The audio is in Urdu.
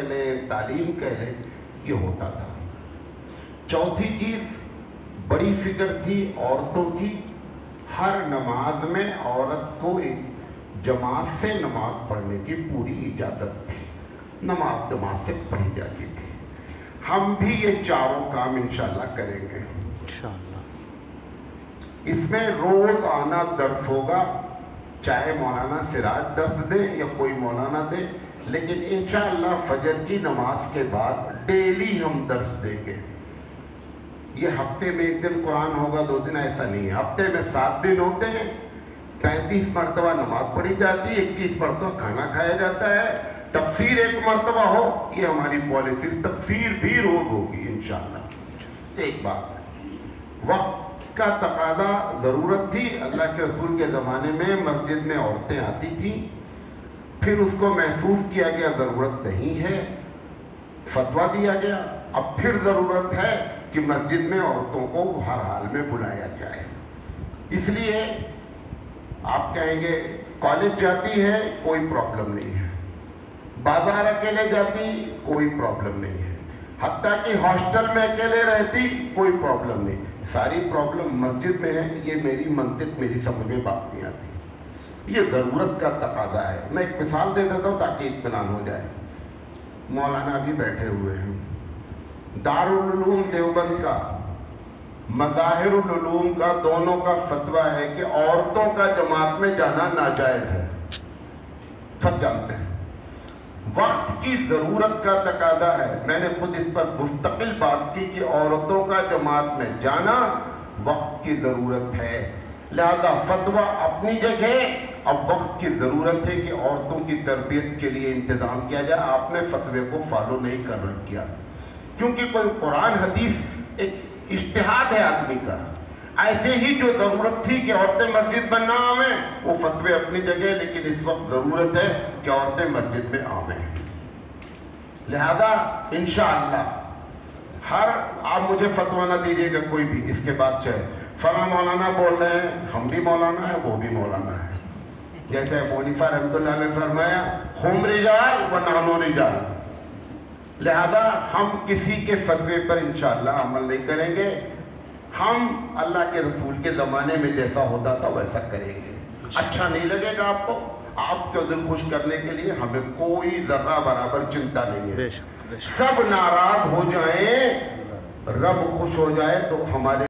کہہ لیں، تعلیم کہہ لیں، یہ ہوتا تھا۔ چوتھی چیز بڑی فکر تھی عورتوں کی۔ ہر نماز میں عورت کو جماعت سے نماز پڑھنے کی پوری اجازت تھی، نماز جماعت سے پڑھی جاتی تھی۔ ہم بھی یہ چاروں کام انشاءاللہ کریں گے۔ اس میں روز آنا درس ہوگا، چاہے مولانا سراج درس دے یا کوئی مولانا دے، لیکن انشاءاللہ فجر کی نماز کے بعد ڈیلی ہم درس دیں گے۔ یہ ہفتے میں ایک دن قرآن ہوگا، 2 دن، ایسا نہیں ہے۔ ہفتے میں 7 دن ہوتے ہیں، 35 مرتبہ نماز پڑھی جاتی ہے، 21 مرتبہ کھانا کھایا جاتا ہے، تفسیر 1 مرتبہ ہو، یہ ہماری پالیسی۔ تفسیر بھی روز ہوگی انشاءاللہ۔ ایک بات، وقت کا تقاضا ضرورت تھی۔ اللہ کے رسول کے زمانے میں مسجد میں عورتیں آتی تھیں، پھر اس کو محسوس کیا گیا ضرورت نہیں ہے، فتویٰ دیا گیا۔ اب پھر ضرورت ہے کہ مسجد میں عورتوں کو ہر حال میں بلایا جائے۔ اس لیے آپ کہیں گے کالج جاتی ہے کوئی پرابلم نہیں ہے، بازار اکیلے جاتی کوئی پرابلم نہیں ہے، حتیٰ کہ ہاسٹل میں اکیلے رہتی کوئی پرابلم نہیں۔ ساری پرابلم مسجد میں ہے۔ یہ میری منطق، میری سمجھ میں بات نہیں آتی، یہ ضرورت کا تقاضا ہے۔ میں ایک مثال دے دیتا ہوں تاکہ اطمینان ہو جائے۔ مولانا بھی بیٹھے ہوئے ہیں، دارالعلوم دیوبند کا، مظاہر العلوم کا، دونوں کا فتویٰ ہے کہ عورتوں کا جماعت میں جانا ناجائز ہے، سب جانتے ہیں۔ وقت کی ضرورت کا تقاضا ہے۔ میں نے خود اس پر مستقل بات کی کہ عورتوں کا جماعت میں جانا وقت کی ضرورت ہے، لہذا فتویٰ اپنی جگہ۔ اب وقت کی ضرورت ہے کہ عورتوں کی تربیت کے لیے انتظام کیا جائے۔ آپ نے فتوے کو فالو نہیں کیا، کیونکہ کوئی قرآن حدیث ایک اجتہاد ہے آدمی کا۔ ایسے ہی جو ضرورت تھی کہ عورتیں مسجد میں نہ آویں، وہ فتوے اپنی جگہ، لیکن اس وقت ضرورت ہے کہ عورتیں مسجد میں آویں۔ لہذا انشاءاللہ آپ مجھے فتویٰ نہ دیجیے گا کوئی بھی اس کے بعد، چاہے فلاں مولانا بول رہے ہیں، ہم بھی مولانا ہیں، وہ بھی مولانا ہے۔ جیسے ابو حنیفہ رحمۃ اللہ نے فرمایا ہم رجال و نحن رجال، لہذا ہم کسی کے فتوے پر انشاءاللہ عمل نہیں کریں گے۔ ہم اللہ کے رسول کے زمانے میں جیسا ہوتا تھا ویسا کریں گے۔ اچھا نہیں لگے گا آپ کو، آپ کو دل خوش کرنے کے لیے ہمیں کوئی ذرہ برابر چنتا نہیں ہے۔ سب ناراض ہو جائیں، رب خوش ہو جائے تو ہمارے